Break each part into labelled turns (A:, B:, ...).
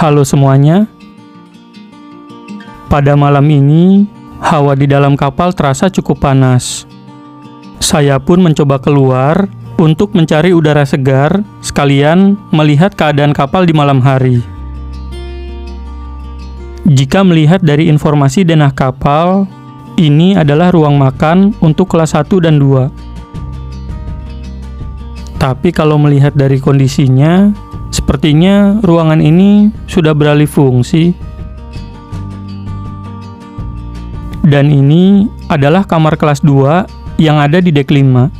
A: Halo semuanya. Pada malam ini, hawa di dalam kapal terasa cukup panas. Saya pun mencoba keluar untuk mencari udara segar, sekalian melihat keadaan kapal di malam hari. Jika melihat dari informasi denah kapal, ini adalah ruang makan untuk kelas 1 dan 2. Tapi kalau melihat dari kondisinya, sepertinya ruangan ini sudah beralih fungsi. Dan ini adalah kamar kelas 2 yang ada di dek 5.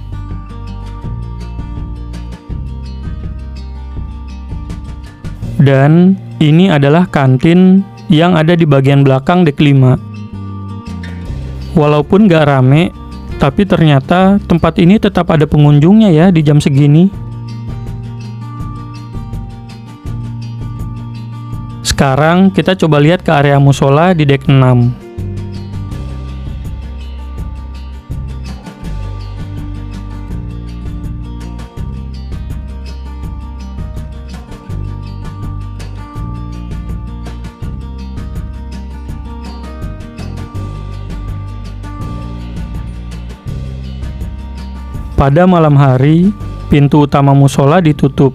A: Dan ini adalah kantin yang ada di bagian belakang dek 5. Walaupun gak rame, tapi ternyata tempat ini tetap ada pengunjungnya ya di jam segini. Sekarang kita coba lihat ke area musola di dek 6. Pada malam hari, pintu utama musola ditutup.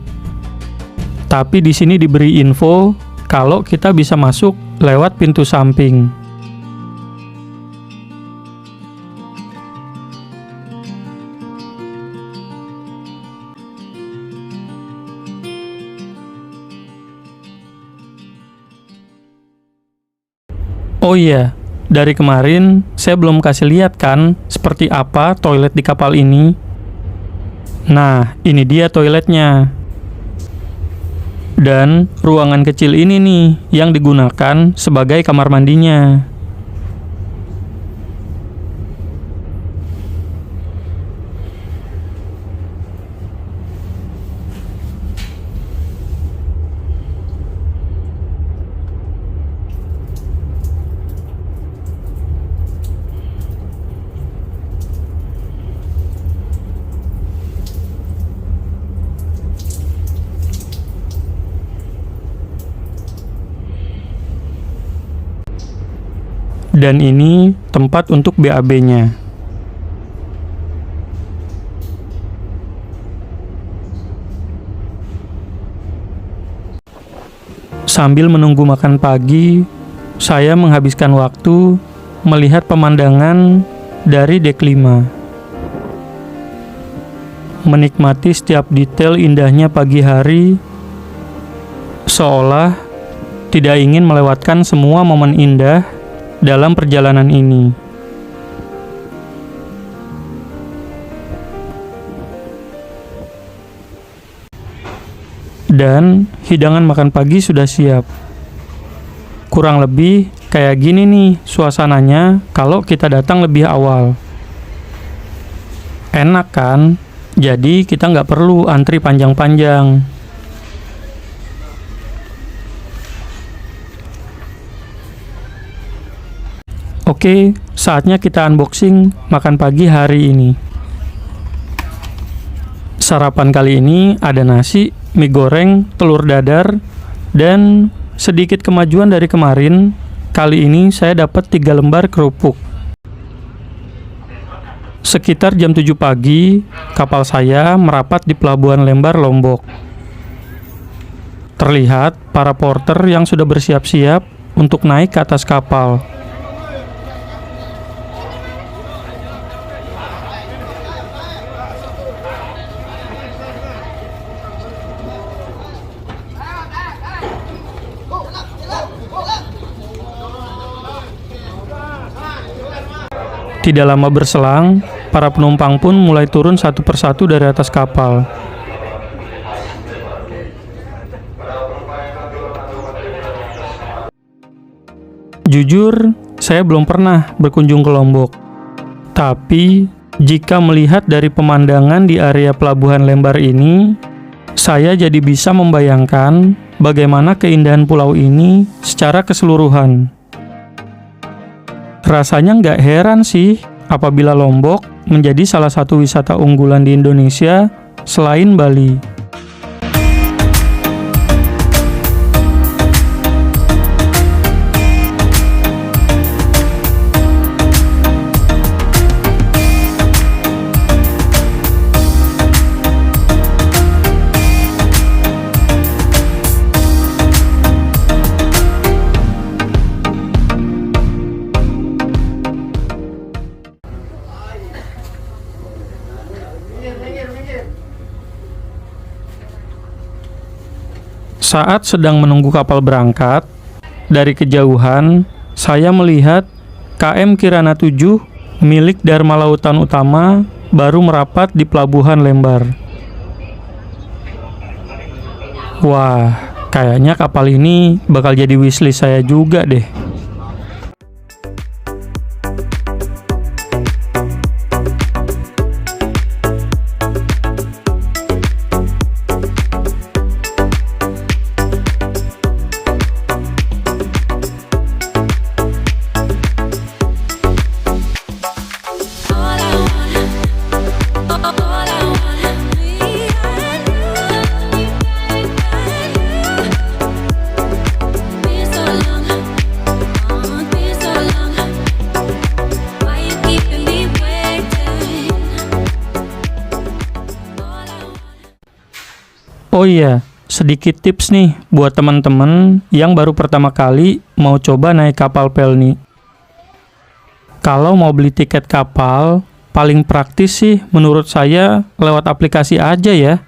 A: Tapi di sini diberi info kalau kita bisa masuk lewat pintu samping. Oh iya, dari kemarin saya belum kasih lihat kan seperti apa toilet di kapal ini. Nah, ini dia toiletnya. Dan ruangan kecil ini nih yang digunakan sebagai kamar mandinya. Dan ini tempat untuk BAB-nya. Sambil menunggu makan pagi, saya menghabiskan waktu melihat pemandangan dari dek 5. Menikmati setiap detail indahnya pagi hari, seolah tidak ingin melewatkan semua momen indah dalam perjalanan ini. Dan hidangan makan pagi sudah siap. Kurang lebih kayak gini nih suasananya kalau kita datang lebih awal. Enak kan? Jadi kita nggak perlu antri panjang-panjang. Oke, saatnya kita unboxing makan pagi hari ini. Sarapan kali ini ada nasi, mie goreng, telur dadar, dan sedikit kemajuan dari kemarin. Kali ini saya dapat 3 lembar kerupuk. Sekitar jam 7 pagi, kapal saya merapat di Pelabuhan Lembar, Lombok. Terlihat para porter yang sudah bersiap-siap untuk naik ke atas kapal. Tidak lama berselang, para penumpang pun mulai turun satu persatu dari atas kapal. Jujur, saya belum pernah berkunjung ke Lombok. Tapi, jika melihat dari pemandangan di area Pelabuhan Lembar ini, saya jadi bisa membayangkan bagaimana keindahan pulau ini secara keseluruhan. Rasanya nggak heran sih apabila Lombok menjadi salah satu wisata unggulan di Indonesia selain Bali. Saat sedang menunggu kapal berangkat, dari kejauhan saya melihat KM Kirana 7 milik Dharma Lautan Utama baru merapat di Pelabuhan Lembar. Wah, kayaknya kapal ini bakal jadi wishlist saya juga deh. Oh iya, sedikit tips nih buat teman-teman yang baru pertama kali mau coba naik kapal pelni. Kalau mau beli tiket kapal, paling praktis sih menurut saya lewat aplikasi aja ya.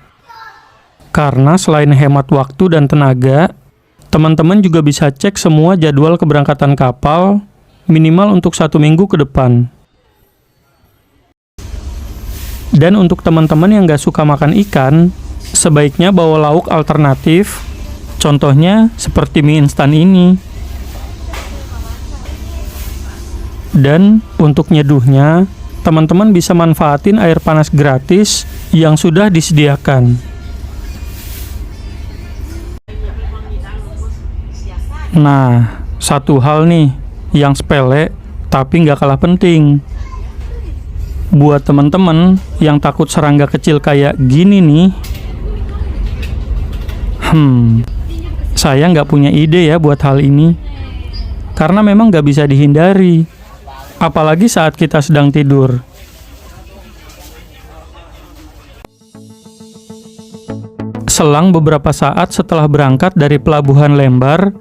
A: Karena selain hemat waktu dan tenaga, teman-teman juga bisa cek semua jadwal keberangkatan kapal minimal untuk 1 minggu ke depan. Dan untuk teman-teman yang gak suka makan ikan, sebaiknya bawa lauk alternatif, contohnya seperti mie instan ini. Dan untuk nyeduhnya, teman-teman bisa manfaatin air panas gratis yang sudah disediakan. Nah, satu hal nih yang sepele tapi nggak kalah penting. Buat teman-teman yang takut serangga kecil kayak gini nih, saya nggak punya ide ya buat hal ini. Karena memang nggak bisa dihindari. Apalagi saat kita sedang tidur. Selang beberapa saat setelah berangkat dari Pelabuhan Lembar,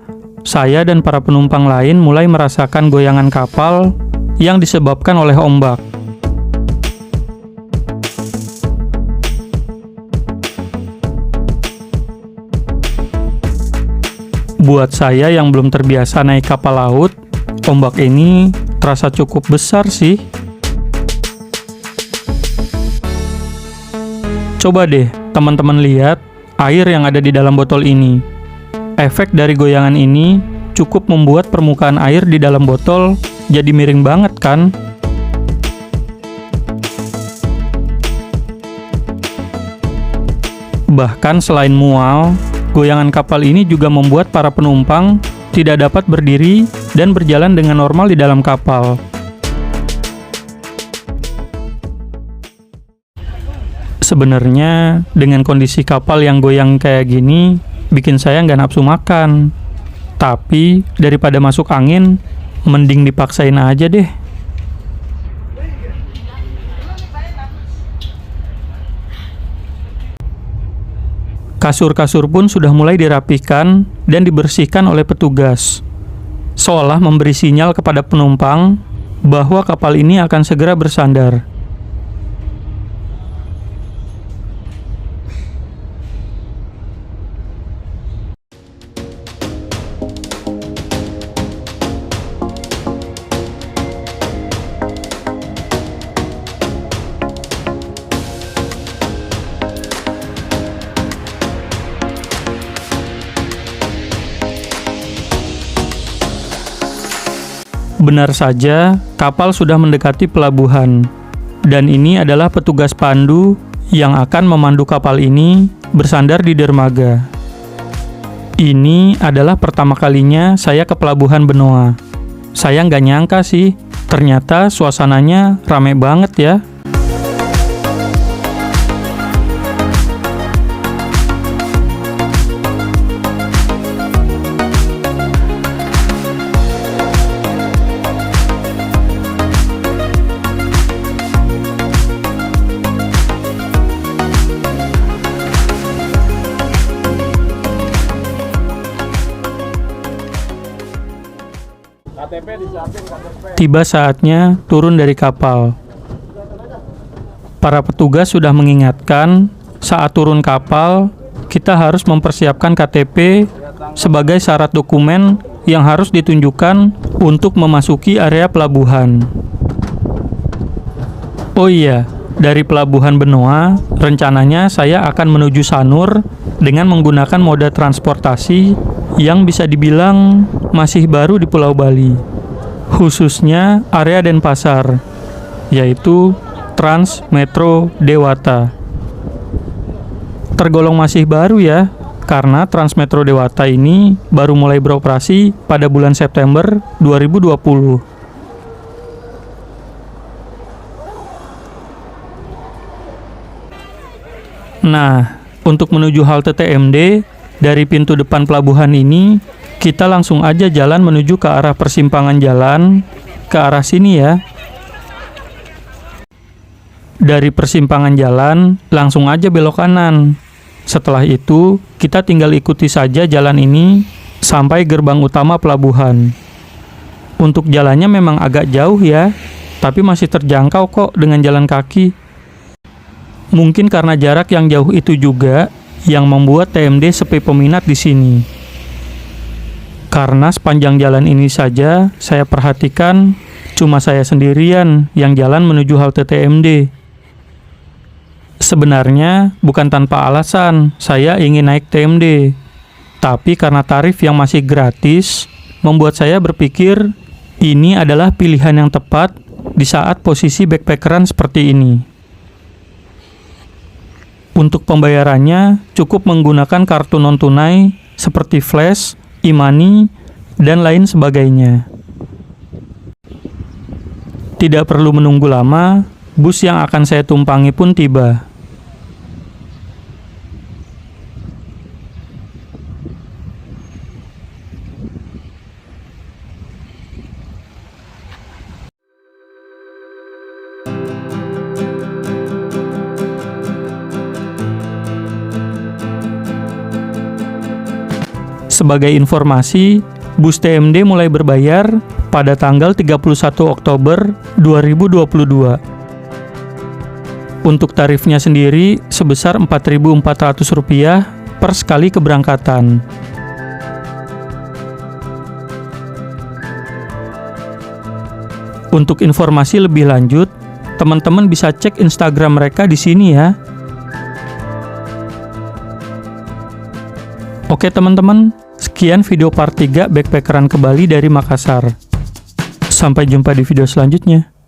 A: saya dan para penumpang lain mulai merasakan goyangan kapal yang disebabkan oleh ombak. Buat saya yang belum terbiasa naik kapal laut, ombak ini terasa cukup besar sih. Coba deh teman-teman lihat air yang ada di dalam botol ini. Efek dari goyangan ini cukup membuat permukaan air di dalam botol jadi miring banget kan? Bahkan selain mual, goyangan kapal ini juga membuat para penumpang tidak dapat berdiri dan berjalan dengan normal di dalam kapal. Sebenarnya dengan kondisi kapal yang goyang kayak gini, bikin saya nggak nafsu makan. Tapi daripada masuk angin, mending dipaksain aja deh. Kasur-kasur pun sudah mulai dirapikan dan dibersihkan oleh petugas, seolah memberi sinyal kepada penumpang bahwa kapal ini akan segera bersandar. Benar saja, kapal sudah mendekati pelabuhan. Dan ini adalah petugas pandu yang akan memandu kapal ini bersandar di dermaga. Ini adalah pertama kalinya saya ke Pelabuhan Benoa. Saya nggak nyangka sih, ternyata suasananya rame banget ya. Tiba saatnya turun dari kapal. Para petugas sudah mengingatkan saat turun kapal kita harus mempersiapkan KTP sebagai syarat dokumen yang harus ditunjukkan untuk memasuki area pelabuhan. Oh iya, dari Pelabuhan Benoa, rencananya saya akan menuju Sanur dengan menggunakan moda transportasi yang bisa dibilang masih baru di Pulau Bali, khususnya area Denpasar, yaitu Trans Metro Dewata. Tergolong masih baru ya, karena Trans Metro Dewata ini baru mulai beroperasi pada bulan September 2020. Nah, untuk menuju halte TMD, dari pintu depan pelabuhan ini, kita langsung aja jalan menuju ke arah persimpangan jalan, ke arah sini ya. Dari persimpangan jalan, langsung aja belok kanan. Setelah itu, kita tinggal ikuti saja jalan ini sampai gerbang utama pelabuhan. Untuk jalannya memang agak jauh ya, tapi masih terjangkau kok dengan jalan kaki. Mungkin karena jarak yang jauh itu juga yang membuat TMD sepi peminat di sini. Karena sepanjang jalan ini saja saya perhatikan cuma saya sendirian yang jalan menuju halte TMD. Sebenarnya bukan tanpa alasan saya ingin naik TMD, tapi karena tarif yang masih gratis membuat saya berpikir ini adalah pilihan yang tepat di saat posisi backpackeran seperti ini. Untuk pembayarannya cukup menggunakan kartu non-tunai seperti Flash, e-money, dan lain sebagainya. Tidak perlu menunggu lama, bus yang akan saya tumpangi pun tiba. Sebagai informasi, bus TMD mulai berbayar pada tanggal 31 Oktober 2022. Untuk tarifnya sendiri sebesar Rp4.400 per sekali keberangkatan. Untuk informasi lebih lanjut, teman-teman bisa cek Instagram mereka di sini ya. Oke teman-teman, sekian video part 3 backpackeran ke Bali dari Makassar. Sampai jumpa di video selanjutnya.